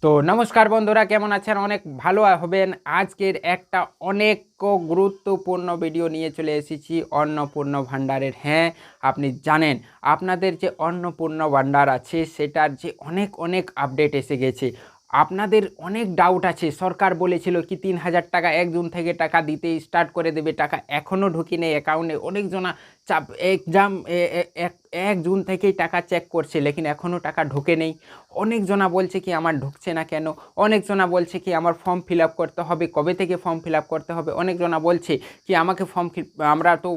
তো নমস্কার বন্ধুরা, কেমন আছেন? অনেক ভালো হবেন। আজকের একটা অনেক গুরুত্বপূর্ণ ভিডিও নিয়ে চলে এসেছি অন্নপূর্ণা ভাণ্ডারের। হ্যাঁ, আপনি জানেন আপনাদের যে অন্নপূর্ণা ভাণ্ডার আছে সেটার যে অনেক আপডেট এসে গেছে। আপনাদের অনেক ডাউট আছে। সরকার বলেছিল কি ৩,০০০ টাকা ১ জুন থেকে টাকা দিতে স্টার্ট করে দেবে, টাকা এখনও ঢুকিনি অ্যাকাউন্টে। অনেকজনা চাপ এক্সাম ১ জুন থেকেই টাকা চেক করছে, লেকিন এখনও টাকা ঢোকে নেই। অনেকজনা বলছে কি আমার ঢুকছে না কেন, অনেকজনা বলছে কি আমার ফর্ম ফিল আপ করতে হবে, কবে থেকে ফর্ম ফিল আপ করতে হবে। অনেকজনা বলছে কি আমাকে আমরা তো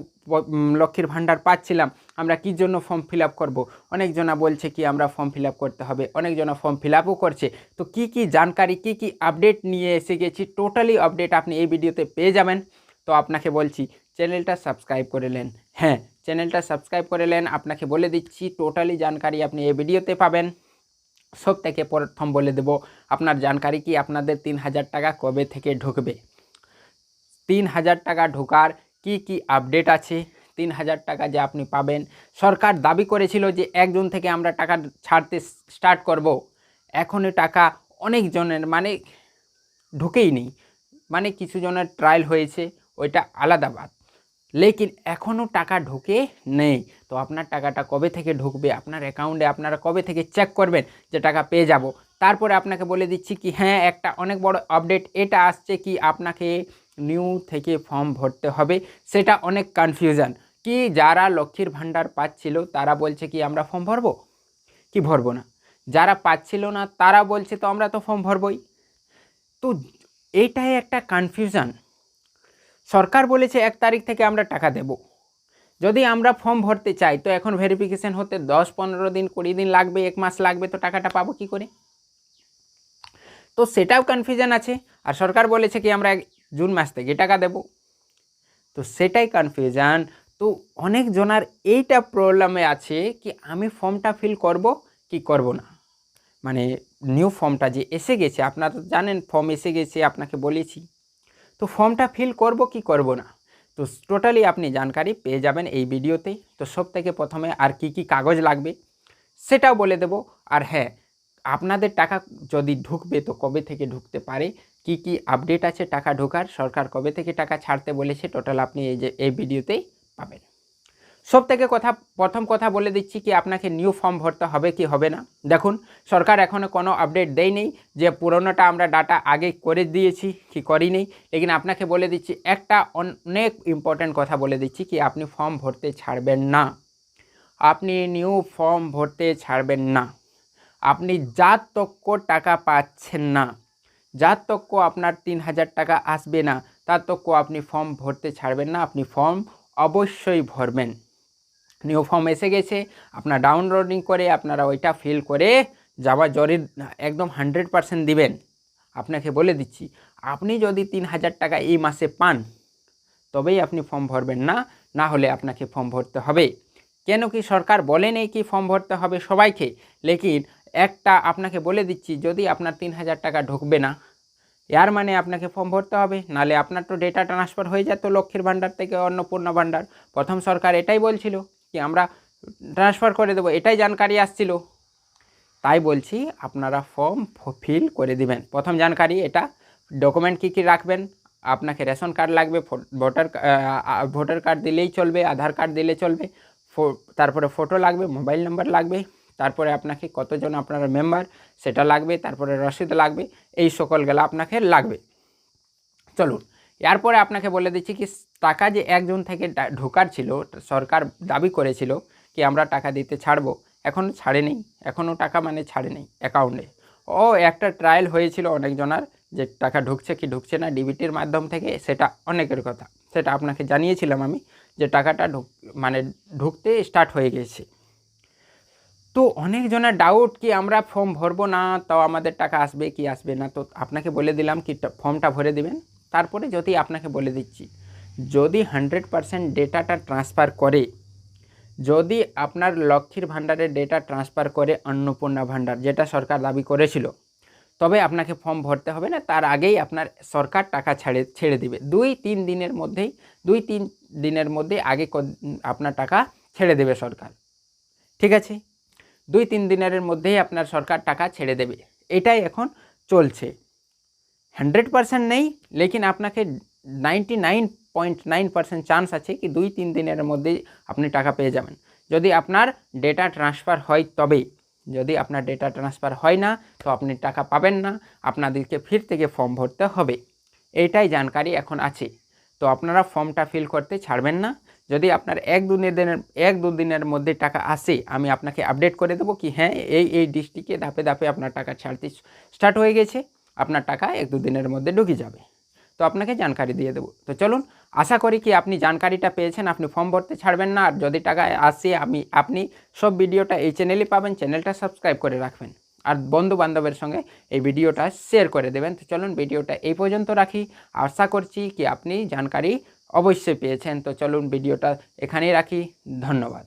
লক্ষ্মীর ভাণ্ডার পাচ্ছিলাম, আমরা কী জন্য ফর্ম ফিল আপ করবো। অনেকজনা বলছে কি আমরা ফর্ম ফিল আপ করতে হবে, অনেকজনা ফর্ম ফিল আপও করছে। তো কি জানকারি, কি আপডেট নিয়ে এসে গেছি, টোটালি আপডেট আপনি এই ভিডিওতে পেয়ে যাবেন। তো আপনাকে বলছি চ্যানেলটা সাবস্ক্রাইব করে নেন। হ্যাঁ, চ্যানেলটা সাবস্ক্রাইব করে নেন। আপনাকে বলে দিচ্ছি টোটালি জানকারি আপনি এই ভিডিওতে পাবেন। সব থেকে প্রথম বলে দেব আপনার জানকারি কি আপনাদের ৩,০০০ টাকা কবে থেকে ঢুকবে। ৩,০০০ টাকা ঢোকার কি আপডেট আছে। ৩,০০০ টাকা যে আপনি পাবেন, সরকার দাবি করেছিল যে ১ জুন থেকে আমরা টাকা ছাড়তে স্টার্ট করব। এখনও টাকা অনেকজনের ঢুকেই নেই, কিছু জনের ট্রায়াল হয়েছে, ওইটা আলাদা বাত। লেকিন এখনও টাকা ঢুকে নেই। তো আপনার টাকাটা কবে থেকে ঢুকবে, আপনার অ্যাকাউন্টে আপনারা কবে থেকে চেক করবেন যে টাকা পেয়ে যাব। তারপরে আপনাকে বলে দিচ্ছি কি হ্যাঁ, একটা অনেক বড় আপডেট এটা আসছে কি আপনাকে নিউ থেকে ফর্ম ভরতে হবে। সেটা অনেক কনফিউশন কি, যারা লক্ষ্মীর ভাণ্ডার পাচ্ছিল তারা বলছে কি আমরা ফর্ম ভরবো কি ভরবো না, যারা পাচ্ছিল না তারা বলছে তো আমরা তো ফর্ম ভরবই। তো এইটাই একটা কনফিউশন। সরকার বলেছে ১ তারিখ থেকে আমরা টাকা দেব, যদি আমরা ফর্ম ভরতে চাই তো এখন ভেরিফিকেশন হতে ১০-১৫ দিন ২০ দিন লাগবে, ১ মাস লাগবে, তো টাকাটা পাবো কি করে। তো সেটাও কনফিউশন আছে। আর সরকার বলেছে কি আমরা জুন মাস থেকে টাকা দেব, তো সেটাই কনফিউশন। তো অনেক জনার এইটা প্রবলেমে আছে কি আমি ফর্মটা ফিল করব কি করব না। নিউ ফর্মটা যে এসে গেছে, আপনারা তো জানেন ফর্ম এসে গেছে, আপনাকে বলেছি। তো ফর্মটা ফিল করব কি করব না, তো টোটালি আপনি জানকারি পেয়ে যাবেন এই ভিডিওতে। তো সব থেকে প্রথমে আর কি কাগজ লাগবে সেটাও বলে দেব। আর হ্যাঁ, আপনাদের টাকা যদি ঢুকবে তো কবে থেকে ঢুকতে পারে, কি আপডেট আছে টাকা ঢোকার, সরকার কবে থেকে টাকা ছাড়তে বলেছে, টোটাল আপনি এই ভিডিওতেই পাবেন। সব থেকে প্রথম কথা বলে দিচ্ছি কি আপনাকে নিউ ফর্ম ভরতে হবে কি হবে না। দেখুন, সরকার এখনও কোনো আপডেট দেয়নি যে পুরোনোটা আমরা ডাটা আগে করে দিয়েছি কি করিনি। লেকিন আপনাকে বলে দিচ্ছি একটা অনেক ইম্পর্ট্যান্ট কথা বলে দিচ্ছি কি আপনি ফর্ম ভরতে ছাড়বেন না, আপনি নিউ ফর্ম ভরতে ছাড়বেন না। আপনি যার তক্ক টাকা পাচ্ছেন না, যার তক্ক আপনার ৩,০০০ টাকা আসবে না, তার তক্ক আপনি ফর্ম ভরতে ছাড়বেন না। আপনি ফর্ম অবশ্যই ভরবেন। নিউ ফর্ম এসে গেছে, আপনার ডাউনলোডিং করে আপনারা ওইটা ফিল করে যাওয়া জরির একদম 100% দিবেন। আপনাকে বলে দিচ্ছি আপনি যদি ৩,০০০ টাকা এই মাসে পান তবেই আপনি ফর্ম ভরবেন, না হলে আপনাকে ফর্ম ভরতে হবে। কেন কি সরকার বলেনি কি ফর্ম ভরতে হবে সবাইকে, লেকিন একটা আপনাকে বলে দিচ্ছি যদি আপনার ৩,০০০ টাকা ঢুকবে না এর মানে আপনাকে ফর্ম ভরতে হবে, নালে আপনার তো ডেটা ট্রান্সফার হয়ে যেত লক্ষ্মীর ভাণ্ডার থেকে অন্নপূর্ণা ভাণ্ডার। প্রথম সরকার এটাই বলছিল কি আমরা ট্রান্সফার করে দেবো, এটাই জানকারি আসছিল। তাই বলছি আপনারা ফর্ম ফিল করে দিবেন। প্রথম জানকারি এটা। ডকুমেন্ট কী রাখবেন, আপনাকে রেশন কার্ড লাগবে, ভোটার কার্ড দিলেই চলবে, আধার কার্ড দিলে চলবে, তারপরে ফটো লাগবে, মোবাইল নাম্বার লাগবে, তারপরে আপনাকে কতজন আপনার মেম্বার সেটা লাগবে, তারপরে রসিদ লাগবে, এই সকলগুলো আপনাকে লাগবে। চলুন, এরপরে আপনাকে বলে দিচ্ছি কি টাকা যে ১ জুন থেকে ঢোকার ছিল, সরকার দাবি করেছিল কি আমরা টাকা দিতে ছাড়বো, এখনও ছাড়েনি, এখনও টাকা ছাড়েনি অ্যাকাউন্টে। একটা ট্রায়াল হয়েছিল অনেকজনার যে টাকা ঢুকছে কি ঢুকছে না ডিবিটির মাধ্যম থেকে, সেটা অনেকের কথা, সেটা আপনাকে জানিয়েছিলাম আমি যে টাকাটা ঢুকতে স্টার্ট হয়ে গেছে। তো অনেকজনের ডাউট কি আমরা ফর্ম ভরবো না তাও আমাদের টাকা আসবে কি আসবে না। তো আপনাকে বলে দিলাম কি ফর্মটা ভরে দিবেন। তারপরে যদি আপনাকে বলে দিচ্ছি যদি 100% ডেটাটা ট্রান্সফার করে, যদি আপনার লক্ষ্মীর ভাণ্ডারের ডেটা ট্রান্সফার করে অন্নপূর্ণা ভাণ্ডার যেটা সরকার দাবি করেছিল, তবে আপনাকে ফর্ম ভরতে হবে না, তার আগেই আপনার সরকার টাকা ছেড়ে দিবে। ২-৩ দিনের মধ্যে আগে আপনার টাকা ছেড়ে দেবে সরকার। ঠিক আছে, ২-৩ দিনের মধ্যেই আপনার সরকার টাকা ছেড়ে দেবে। এটাই এখন চলছে। 100% নেই, লেকিন আপনাকে 99.9% চান্স আছে কি 2-3 দিনের মধ্যেই আপনি টাকা পেয়ে যাবেন, যদি আপনার ডেটা ট্রান্সফার হয় তবে। যদি আপনার ডেটা ট্রান্সফার হয় না তো আপনি টাকা পাবেন না, আপনাদেরকে ফির থেকে ফর্ম ভরতে হবে। এইটাই জানকারি এখন আছে। তো আপনারা ফর্মটা ফিল করতে ছাড়বেন না। যদি আপনার 1-2 দিনের মধ্যে টাকা আসে, আমি আপনাকে আপডেট করে দেবো কি হ্যাঁ এই ডিস্ট্রিক্টে ধাপে ধাপে আপনার টাকা ছাড়তে স্টার্ট হয়ে গেছে, আপনার টাকা 1-2 দিনের মধ্যে ঢুকে যাবে। তো আপনাকে জানকারি দিয়ে দেবো। তো চলুন, আশা করি কি আপনি জানকারিটা পেয়েছেন, আপনি ফর্ম ভরতে ছাড়বেন না। আর যদি টাকা আসে আপনি সব ভিডিওটা এই চ্যানেলেই পাবেন, চ্যানেলটা সাবস্ক্রাইব করে রাখবেন আর বন্ধু বান্ধবের সঙ্গে এই ভিডিওটা শেয়ার করে দেবেন। তো চলুন ভিডিওটা এই পর্যন্ত রাখি, আশা করছি কি আপনি জানকারি অবশ্যই পেয়েছেন। তো চলুন ভিডিওটা এখানেই রাখি, ধন্যবাদ।